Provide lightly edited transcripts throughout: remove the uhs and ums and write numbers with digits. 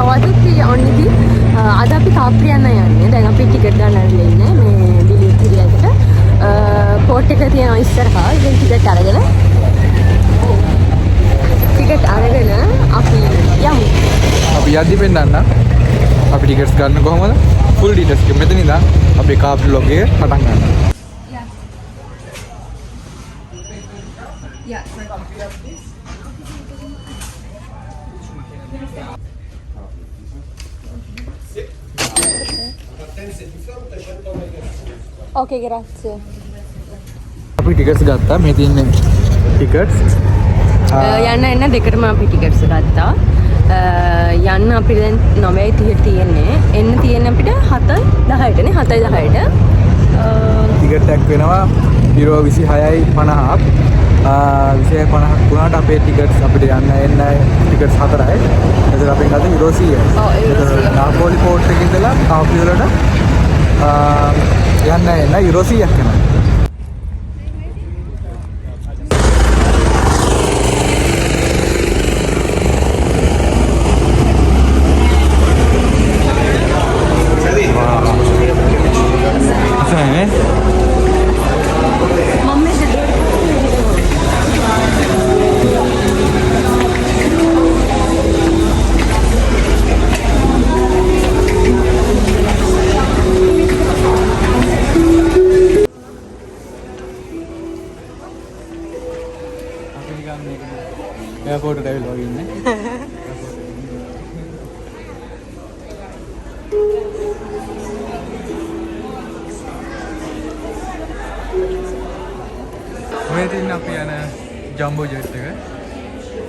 තවදත් යන්න ඉතින් අද අපි කාප්‍රි යන්න යන්නේ. දැන් අපි ටිකට් ගන්න ඉන්නේ මේ ඩිලිවරි එකට. පෝට් එක තියෙනවා ඉස්සරහා. ඉතින් ටිකට් අරගෙන අපි යමු. අපි යද්දි පෙන්නන්න. අපි ටිකට්ස් ගන්න කොහමද? ෆුල් ඩීටේල්ස් එක මෙතන ඉඳන් අපේ කාප් බ්ලොග් එක පටන් ගන්නවා. Okay, grazie. අපි ටිකට්ස් ගත්තා. මේ තියෙන ටිකට්ස් යන්න එන්න දෙකටම අපි ටිකට්ස් ගත්තා. යන්න අපිට දැන් 9:30 තියෙන්නේ. එන්න තියෙන අපිට 7:10ටනේ 7:10ට. ටිකට් එකක් වෙනවා යුරෝ 26.50ක්. 26.50 වුණාට අපේ ටිකට්ස් අපිට යන්න එන්න ටිකට්ස් 4යි. එතකොට අපෙන් ගත්ත යුරෝ 100යි. එතකොට නාපෝලි පෝට් එකේ ඉඳලා කාප්‍රි වලට යන්න එන්න යුරෝ 100ක් වෙනවා. एयरपोर्ट ड्राइव लॉग इन මේ තියෙන අපි යන ජම්බෝ ජෙට් එක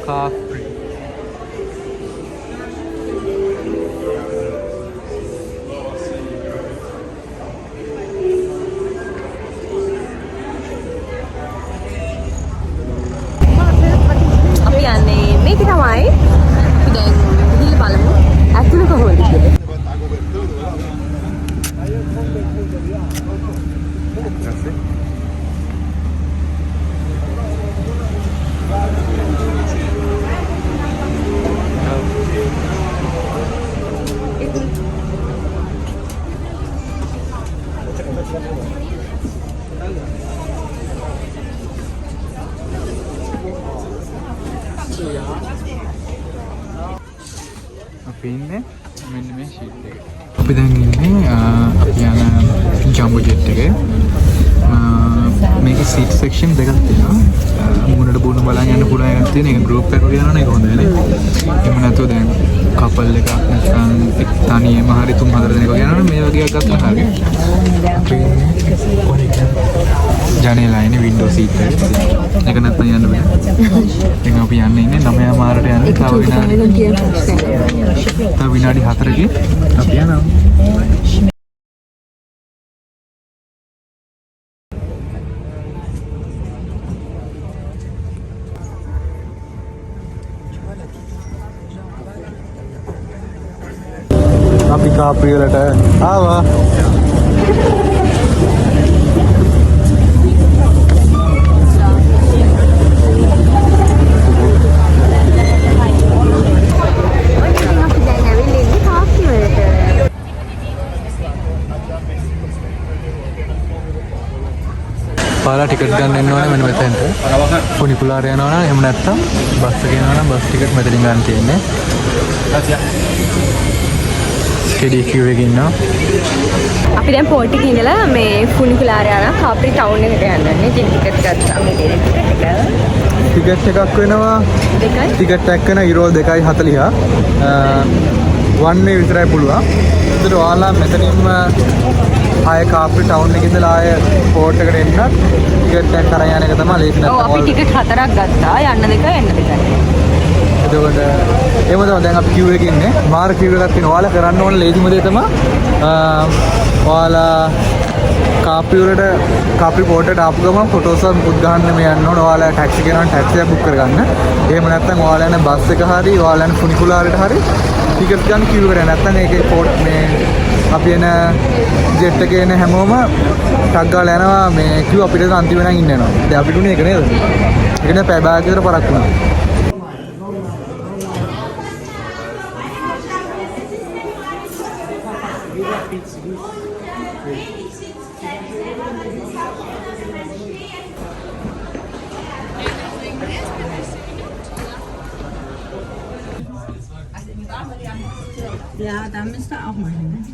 කාප්‍රි මේක තමයි අපි දැන් ගිහින් බලමු ඇතුළ කොහොමද කියලා. අපි ඉන්නේ මෙන්න මේ ෂීට් එකේ. අපි දැන් ඉන්නේ අපි යන ජම්බෝ ජෙට් එකේ. මේකේ සීට් සෙක්ෂන් දෙකක් තියෙනවා. මුණට බුණ බලන් යන්න පුළුවන් එකක් තියෙන. ඒක ගෲප් එකකට යනවා නේ හොඳ නේ. එහෙම නැත්නම් දැන් කපල් එකක් නැත්නම් තනියම හරි 3-4 දෙනෙක් වගේ යනවනේ මේ වගේ එකක් ගත්තා හරි. අපි ජනේලා ඉන්නේ වින්ඩෝ සීට් එක. ඒක නැත්නම් යන්න බෑ. දැන් අපි යන්නේ 9 මාරට යන්නේ. තව විනාඩි 4කින් අපි යනවා. අපි කාප්‍රි වලට ආවා. පාලා ටිකට් ගන්න එන්න ඕනේ මෙන්න මෙතෙන්ට. ෆුනිකුලාර යනවා නම් එහෙම නැත්නම් බස් එක යනවා නම් බස් ටිකට් මෙතනින් ගන්න තියෙන්නේ. කෙඩි කියු එකේ ඉන්නවා. අපි දැන් පෝට් එකේ ඉඳලා මේ ෆුනිකුලාර යන කාප්‍රි ටවුන් එකට යන්නේ. ඉතින් ටිකට් ගත්තා මේ ටිකට් එක. ටිකට් එකක් වෙනවා 2යි. ටිකට් එකක් වෙන යුරෝ 2.40. වන් වේ විතරයි පුළුවන්. ඒතර ඔයාලා මෙතනින්ම ආය කාප්‍රි ටවුන් එකේ ඉඳලා ආය පෝට් එකට එන්න ටිකට් එකක් අරන් යන එක තමයි ලේසි නැත්නම්. ඔව් අපි ටිකට් 4ක් ගත්තා. යන්න 2 එන්න 2යි. එතකොට එහෙම තමයි දැන් අපි queue එකේ ඉන්නේ. මාර queue එකක් තියෙනවා. ඔයාලා කරන්න ඕන ලේසිම දේ තමයි ඔයාලා කාප්‍රි වලට කාප්‍රි පෝට් එකට ආපු ගමන් ෆොටෝස් එක මුකුත් ගහන්න මේ යන්න ඕන. ඔයාලා ටැක්සි කරනවා ටැක්සි එක බුක් කරගන්න. එහෙම නැත්නම් ඔයාලා යන බස් එක හරි ඔයාලා යන ෆුනිකුලාරේට හරි ටිකට් ගන්න queue එකට. නැත්නම් ඒකේ පෝට් මේ අපි එන ජෙට් එකේ එන හැමෝම ටක් ගාලා යනවා මේ queue අපිට අන්තිම වෙනන් ඉන්න යනවා. දැන් අපිට උනේ ඒක නේද? ඒක නේ පැය භාගයකට පරක් වුණා. Ja, da müsst ihr auch mal hin.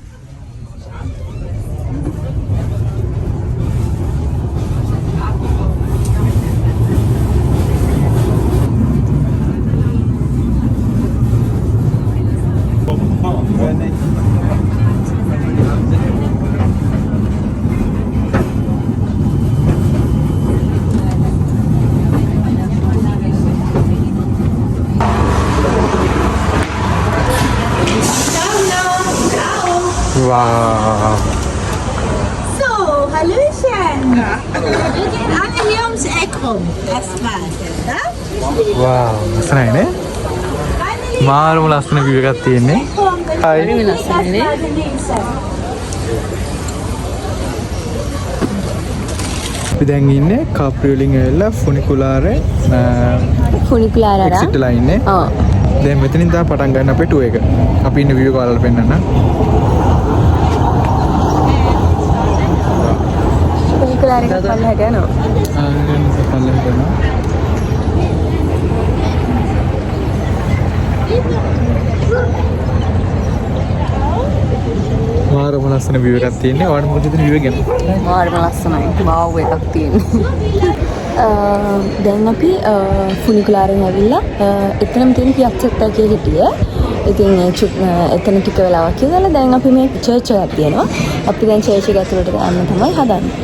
Wow. So, Hallöchen. Wir gehen alle hier ums Eck rum. Das war's jetzt, ne? Wow. ලස්සනයිනේ. මාරම ලස්සන view එකක් තියෙන්නේ. Hi. හරිම ලස්සනනේ. අපි දැන් ඉන්නේ කාප්‍රි වලින් ඇවිල්ලා ෆුනිකුලාරේ ෆුනිකුලාර අර. එක්සිට් ලා ඉන්නේ. ඔව්. දැන් මෙතනින් තමයි පටන් ගන්න අපේ ටුවර් එක. අපි ඉන්න view එක ඔයාලට පෙන්නන්න. ෆුනිකුලාර එක පල්ලෙහාට යනවා. පල්ලෙහාට යනවා. මාරම ලස්සන view එකක් තියෙන්නේ. ඔයාලට මොකද හිතෙන view එක ගැන? මාරම ලස්සනයි. වාව් එකක් තියෙන්නේ. දැන් අපි ෆුනිකුලාරෙන් ඇවිල්ලා එතනම තියෙන පියක්සෙට්ටා කියලා හිටියේ. ඉතින් එතන ටික වෙලාවක් ඉඳලා දැන් අපි මේ චර්ච් එකක් තියෙනවා. අපි දැන් චර්ච් එක ඇතුළට යන්න තමයි හදන්නේ.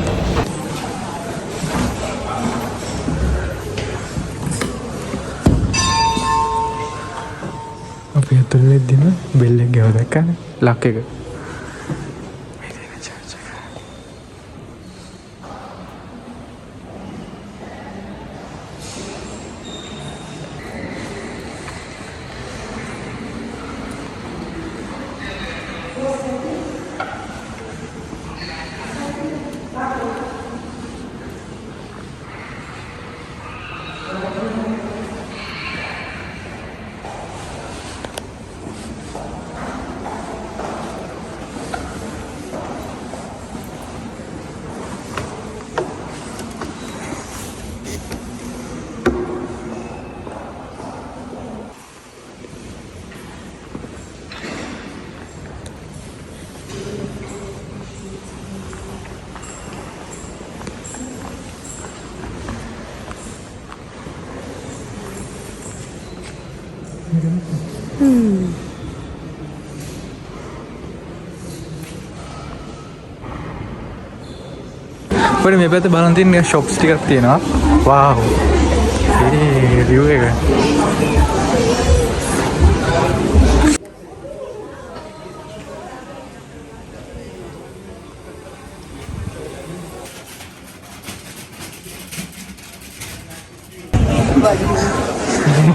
අපි ඇතුළේ දින බෙල් එක ගාව දැක්කනේ. ලක් එක. අපිට මේ පැත්තේ බලන් තියෙන shops ටිකක් තියෙනවා. wow. ඒ view එක.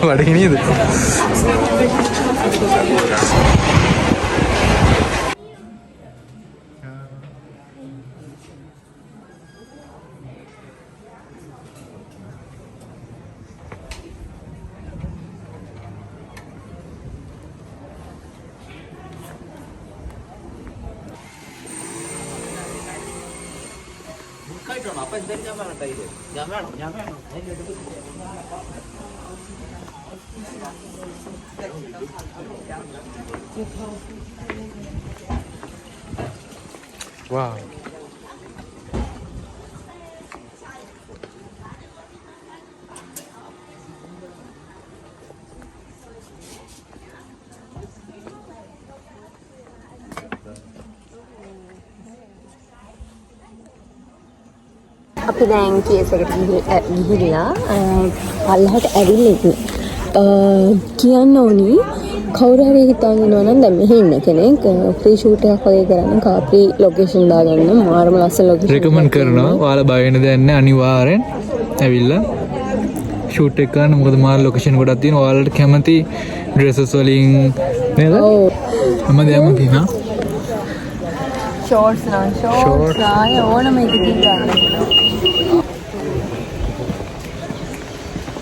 වඩේ නේද? wow. අපි දැන් කේස් එකට ගිහිල්ලා පල්ලෙහාට ඇවිල්ලා ඉන්නේ. කියන්න ඕනි කවුරු හරි හිතන් ඉන්නවා නම් දැන් මෙහි ඉන්න කෙනෙක් ෆ්‍රී ෂූට් එකක් වගේ කරන්න කාප්‍රි ලොකේෂන් දාගන්න මාරම ලස්සන ලොකේෂන් රෙකමන්ඩ් කරනවා. ඔයාලා බය වෙන්න දෙයක් නැහැ. අනිවාර්යෙන් ඇවිල්ලා ෂූට් එක කරන්න. මොකද මාර ලොකේෂන් ගොඩක් තියෙනවා. ඔයාලට කැමති ඩ්‍රෙසස් වලින් නේද? ඔව්. හැමදේම තියෙනවා. ෂෝට්ස් නම් ෂෝට්ස් ආය ඕනම එකකින් ගන්න.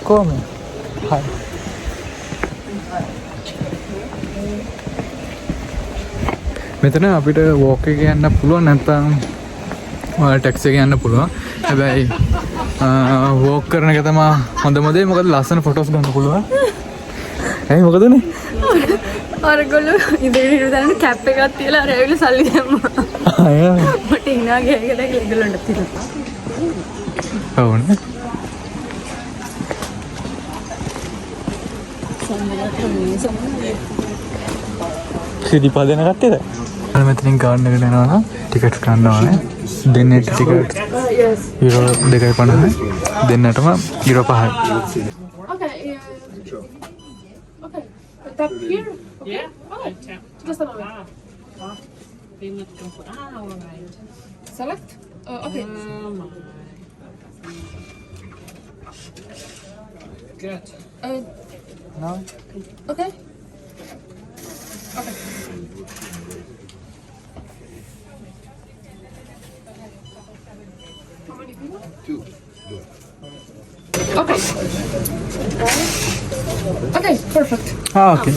කොහොමද? හරි. මෙතන අපිට වෝක් එක යන්න පුළුවන් නැත්නම් ටැක්සි එක යන්න පුළුවන්. හැබැයි වෝක් කරන එක තමයි හොඳම දේ. මොකද ලස්සන ෆොටෝස් ගන්න පුළුවන්. ඇයි මොකදනේ? අරගොල්ලෝ ඉදිරියට දාන කැප් එකක් තියලා අර ඇවිල්ලා සල්ලි දැම්මා. අය මට hina ගියා කියලා ඒගොල්ලන්ට තියලා. ඕනේ. සිරිපා දෙන කට්ටියද? අර මෙතනින් ගාන්න එකට යනවා නම් ටිකට් ගන්න ඕනේ. දෙන්නට ටිකට් යුරෝ 2.50. දෙන්නටම euro 5යි. Okay, okay. Tap here? Okay. Okay. Just a moment. Select? Okay. No. Okay. Okay. How many people? 2. Okay. Okay, perfect. Ah, okay.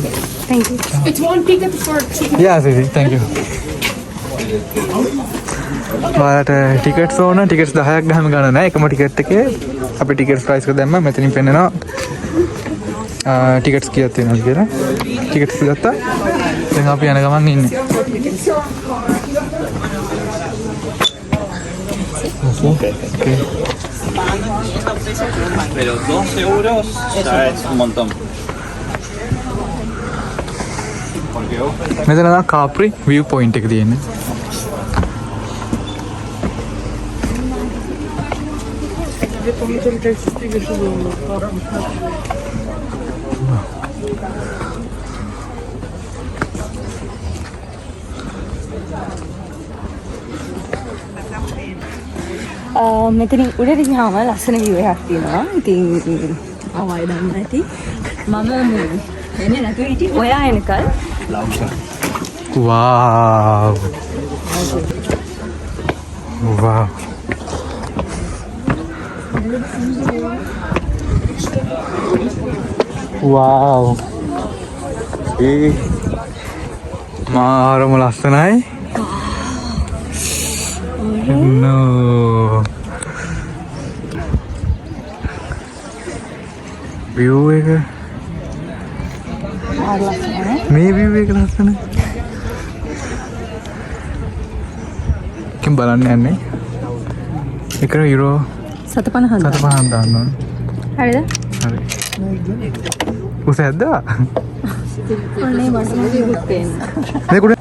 Thank you. It's one ticket for chicken. Yeah, Sisi, thank you. ඔයාලට tickets ඕන tickets 10ක් ගහම ගන්න නැහැ. එකම ticket එකේ අපි tickets price එක දැම්මා. මෙතනින් පෙන්නනවා ටිකට්ස් කීයක් තියෙනවද කියලා. ටිකට්ස් ගත්තා. දැන් අපි යන ගමන් ඉන්නේ. Okay. Pero 12 euros ya es un montón. මෙතන නම් කාප්‍රි view point එක තියෙන්නේ. මෙතනින් උඩට ගියාම ලස්සන view එකක් තියෙනවා. ඉතින් ආවයි දන්නේ නැති. මම එන්නේ නැතුව හිටියේ ඔයා එනකල්. Wow. Wow. Wow. මාරම ලස්සනයි. No. View එක මේ view එක ලස්සනයි. කිම් බලන්න යන්නේ. ඒක යුරෝ 750. 750 දාන්න ඕනේ. හරිද? හරි. උසැද්දා? ඔන්නේ මට view එක පේන්න. මේක උඩ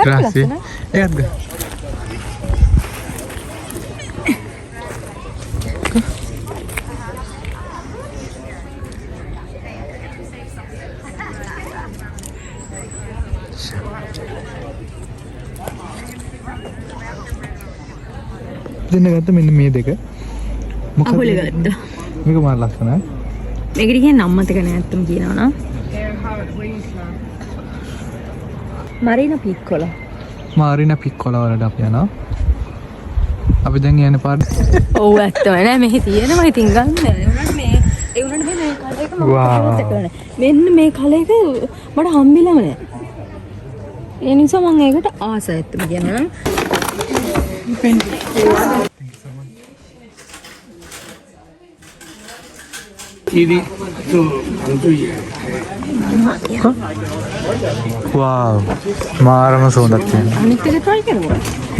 Grazie. Ed. දෙන්න ගත්ත මෙන්න මේ දෙක. මොකද අහුල ගත්තා. මේක මාර ලස්සනයි. මේකට කියන්නේ නම් මතක නෑ අත්තම කියනවා නම්. මරීනා පික්කොලා. මාරිනා පික්කොලා වලට අපි යනවා. අපි දැන් යන පාර. ඔව් ඇත්තම නෑ මෙහි තියෙනවා ඉතින් ගන්න. ඒ උනට මේ කල එක මම කරන්නේ. මෙන්න මේ කල එක මට හම්බෙලම නෑ. ඒ නිසා මම ඒකට ආසයි ඇත්තම කියනවා නම්. Wow. මාරම සෝඳක් තියෙනවා. අනිත් එක try කරමු.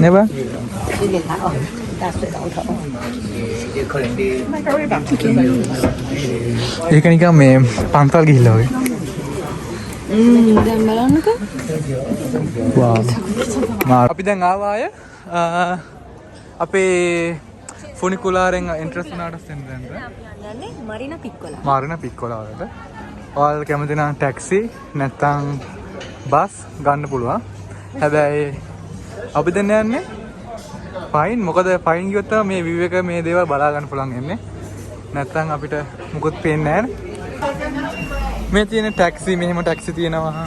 නේ බා? ඒක නිකන් මේ පන්සල් ගිහිල්ලා වගේ. දැන් බලන්නකෝ. wow. අපි දැන් ආවා අය අපේ ෆුනිකුලාරෙන් එන්ට්‍රස් වුණාට සෙන්ටරෙන්ට. යන්නේ මරීනා පික්කොලා. මාරිනා පික්කොලා වලට. ඔයාලා කැමති නම් ටැක්සි නැත්නම් බස් ගන්න පුළුවන්. හැබැයි අපි දැන් යන්නේ ෆයින්. මොකද ෆයින් ගියොත් මේ view එක මේ දේවල් බලා ගන්න පුළුවන් එන්නේ. නැත්නම් අපිට මුකුත් පේන්නේ නැහැ. මේ තියෙන ටැක්සි මෙහෙම ටැක්සි තියෙනවා.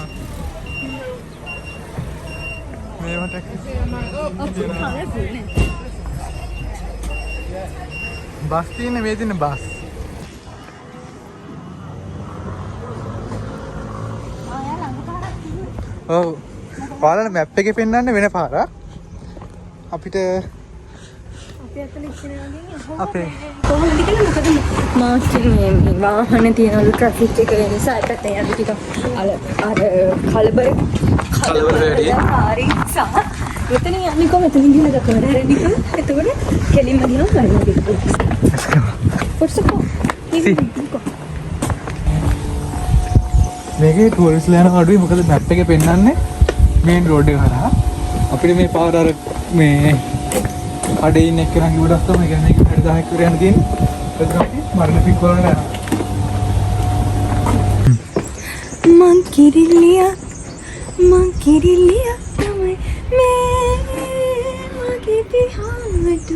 මේව ටැක්සි බස් තියෙන්නේ මේ තියෙන බස්. ඔව්. ඔයාලට මැප් එකේ පෙන්නන්නේ වෙන පාරක්. අපිට අපේ කොහොමද කියලා මොකද මාස්ටර් මේ වාහන තියනලු ට්‍රැෆික් එක නිසා එකට යන්න ටික අර කලබල වැඩි. හරි සා එතන යන්නේ කොහොමද එතනින් ගිහලා ගතවල රෙඩි කර එතකොට කෙලින්ම ගියා ගන්න කිව්වා පොඩ්සකෝ මේකේ ටූරිස්ට්ලා යන අඩුයි මොකද මැප් එකේ පෙන්නන්නේ මේන් රෝඩ් එක හරහා අපිට මේ පාර අර මේ අඩේ ඉන්න එක්කෙනා කිව්වට තමයි කියන්නේ 6000ක් විතර යන තියෙන්නේ. එතන අපි මරණ පික් වලට යනවා. මං කිරිල්ලියා තමයි මේ මගේ පියාට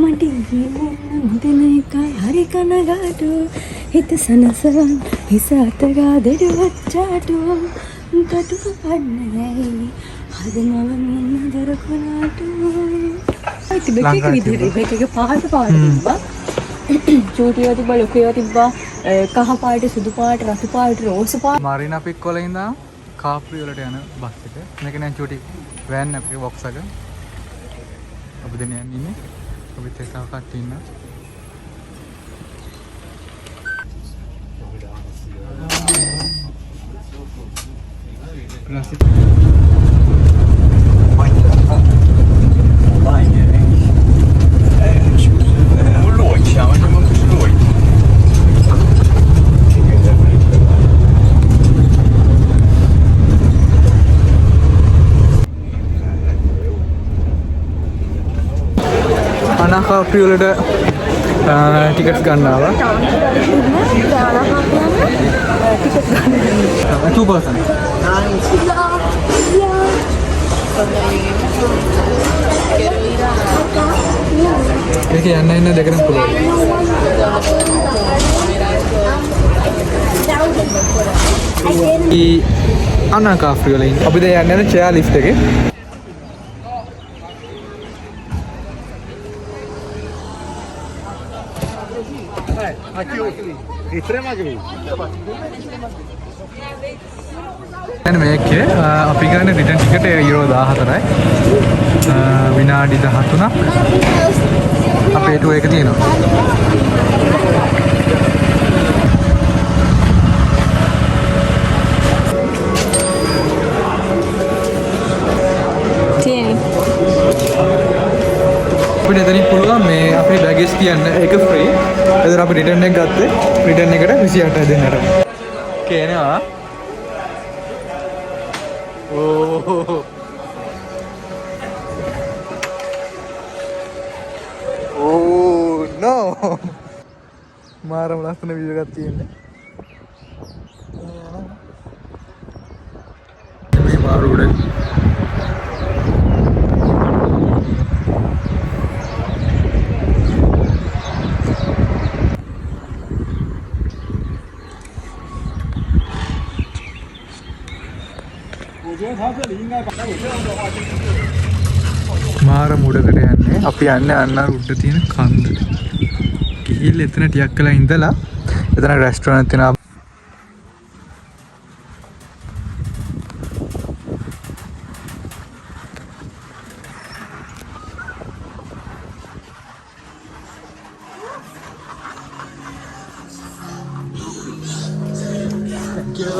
මට ඉන්න දෙන එකයි හරි කනගාටු හිත සනසන් හිස අතගා දෙඩ වච්චාටු කටු කන්නයි හදනව මෙන්න දරකුණාටු තිබෙක විදිහට එක පාට තිබ්බා චූටියෝ තිබ්බා ලොකුයෝ තිබ්බා කහ පාට සුදු පාට රතු පාට රෝස පාට මරිනා පික් වල ඉඳන් කාප්‍රි වලට යන බස් එක. මේක නෑ චූටි වෑන් එකේ බොක්ස් එක. අපි දැන් යන්නේ ඉන්නේ. අපිත් එක්ක කට්ටිය ඉන්නවා. අනාකාප්‍රි වලට ටිකට්ස් ගන්න ආවා. 2 person. ඒක යන්න ඉන්න දෙකටම පුළුවන්. ఈ අනාකාප්‍රි වල ඉන්න. අපි දැන් යන්නේ චෙයා ලිෆ්ට් එකේ. දැන් මේකේ අපි ගන්න රිටර්න් ටිකට් යුරෝ 14යි. විනාඩි 13ක් අපේ ටුවර් එක තියෙනවා. අපිට එතනින් පුළුවන් මේ අපේ බෑගේජ් තියන්න ඒක ෆ්‍රී. එතන අපි රිටර්න් එක ගත්තේ රිටර්න් එකට 28යි දෙන්නට. කේනවා. ඕ නෝ මාරම ලස්සන වීඩියෝ එකක් තියෙන්නේ. මේ මාරු උඩ මාර මුඩකට යන්නේ. අපි යන්නේ අන්න උඩ තියෙන කන්ද. ගිහිල්ලා එතන ටිකක් කළා ඉඳලා එතන රෙස්ටුරන්ට් තියෙනවා.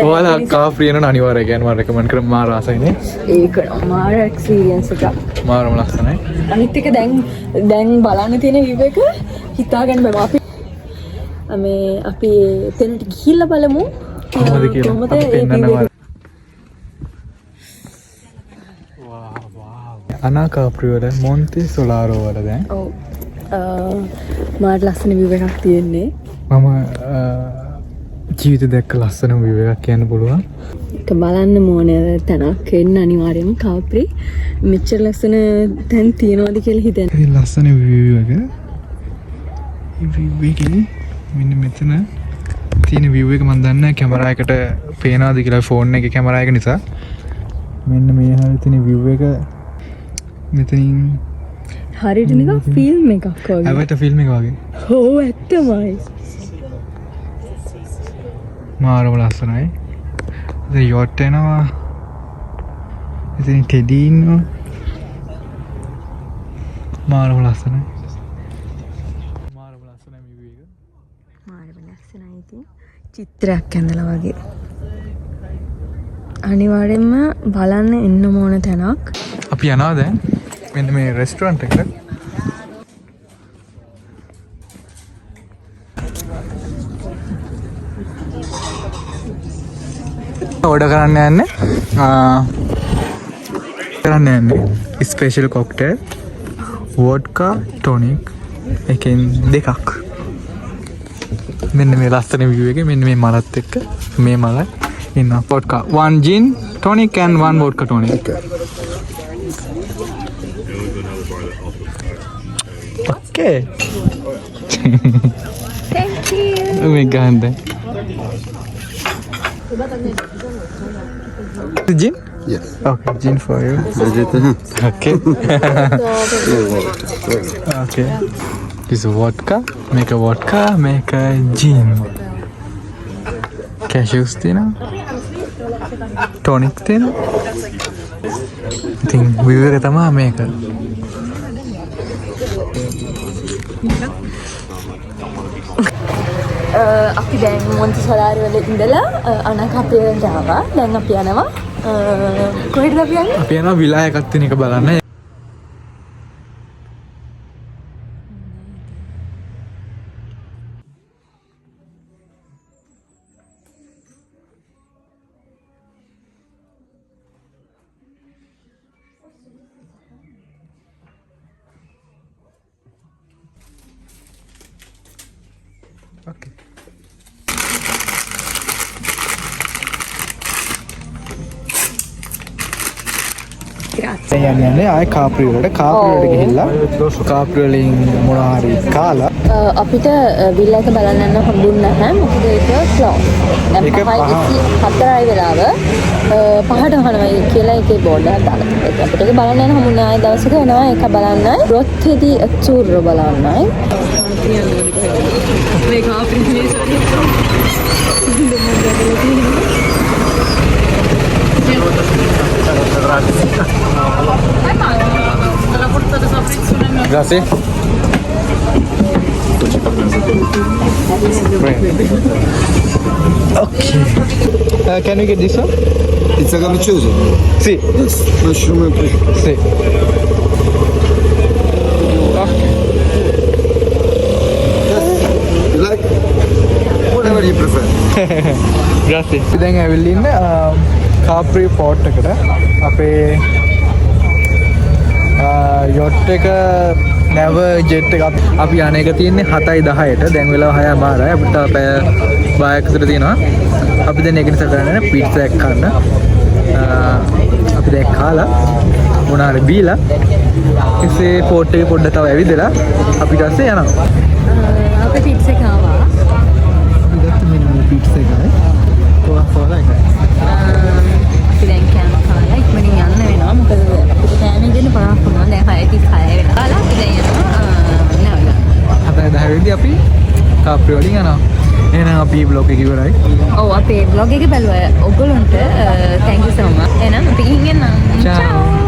ඔයාලා කාප්‍රි යන අනිවාර්යයෙන් කියන්නේ මම රෙකමන්ඩ් කරමු. මාර ආසයිනේ. ඒක මාර එක්ස්පීරියන්ස් එකක්. මාරම ලස්සනයි. අනිත් එක දැන් බලන්න තියෙන view එක හිතාගන්න බෑ. අපි එතනට ගිහිල්ලා බලමු කොහොමද කියලා. අපි පෙන්නනවා. අනාකාප්‍රි වල මොන්ටි සොලාරෝ වල දැන් ඔව් මාර ලස්සන view එකක් තියෙන්නේ. මම ජීවිත දැක්ක ලස්සන view එකක් කියන්න පුළුවන්. ඒක බලන්න ඕන තැනක් එන්න අනිවාර්යයෙන්ම කාප්‍රි. මෙච්චර ලස්සන තැන් තියනවාද කියලා හිතන්න. ඒ ලස්සන view එක. view එකේ මෙන්න මෙතන තියෙන view එක මම දන්නේ කැමරා එකට පේනවාද කියලා ෆෝන් එකේ කැමරා එක නිසා. මෙන්න මේ හරිය තියෙන view එක මෙතනින් හරියට නිකන් ෆිල්ම් එකක් වගේ. ඇවට ෆිල්ම් එක වගේ. ඕ ඇත්තමයි. මාරම ලස්සනයි. ඉතින් යොට් එනවා. ඉතින් ටෙඩි ඉන්නවා. මාරම ලස්සනයි. මාරම ලස්සනයි මේ view එක. මාරම ලස්සනයි ඉතින්. චිත්‍රයක් ඇඳලා වගේ. අනිවාර්යෙන්ම බලන්න එන්න ඕන තැනක්. අපි යනවා දැන්. මෙන්න මේ රෙස්ටුරන්ට් එකට. ඕඩර් කරන්න යන්නේ. ස්පෙෂල් කොක්ටේල් වොඩ්කා ටොනික් එකෙන් දෙකක්. මෙන්න මේ ලස්සන view එකේ මෙන්න මේ මලත් එක්ක මේ මලයි ඉන්නවා. වොඩ්කා 1 gin tonic and 1 vodka tonic. Okay. Thank you. Oh my god. Gin? Yes. Okay, gin for you. Okay. Okay. This is vodka. Make a vodka. Make a gin. Cashews තියෙනවා. Tonic තියෙනවා. ඉතින් විවර තමයි මේක. අපි දැන් මොන්ටිසෝරි වල ඉඳලා අනකාපියන්ට ආවා. දැන් අපි යනවා කොහෙටද අපි යන්නේ? අපි යනවා විලා එකක් තියෙන එක බලන්න. Okay. යන්නේ ආයේ කාප්‍රි වලට ගිහිල්ලා කාප්‍රි වලින් මොනවා හරි කාලා අපිට විල්ලා එක බලන්න යන්න හම්බුන්නේ නැහැ. මොකද ඒක ක්ලෝස්. දැන් ඒක 4යි වෙලාව 5ට අහනවා කියලා එකේ බෝඩ් එකක් දාලා තිබ්බා. අපිට ඒක බලන්න යන්න හම්බුන්නේ ආයේ දවසක එනවා ඒක බලන්නයි. රොත්තිදී අචූර්ර බලන්නයි. මේ කාප්‍රි Grazie. Okay. Can we get this one? Pizza capricciosa? Sì. Yes. Mushroom and fish. Sì. Okay. Yes. You like? Whatever you prefer. Grazie. දැන් ඇවිල්ලා ඉන්න කාප්‍රි පෝට් එකට අපේ යොට් එක නැව ජෙට් එක අපි යන එක තියෙන්නේ 7:10ට. දැන් වෙලාව 6:00 අපිට පැය භාගයක් විතර තියෙනවා. අපි දැන් ඒක නිසා කරන්නේ පීට්සා එකක් කන්න. අපි දැන් කාලා මොනාරි බීලා ඉතින් පෝට් එකේ පොඩ්ඩක් තව ඇවිදලා අපි ඊට පස්සේ යනවා. අපේ පිට්සා එක ආවා. අපි දැන් මෙන්න පීට්සා එකයි. කොහොමද ඒක? අපි දැන් කෑම කාලා ඉක්මනින් යන්න වෙනවා. මොකද අපිට කෑම දෙන්න 50ක් වුණා. දැන් 6:36 වෙනවා. කාලා අපි දැන් යනවා නැවලා. 7:10 වෙද්දී අපි කාප්‍රි වලින් යනවා. එහෙනම් අපි vlog එක ඉවරයි. ඔව් අපේ vlog එක බලුවා ඔයගොල්ලන්ට thank you so much. එහෙනම් අපි ගිහින් එන්නම්. Ciao.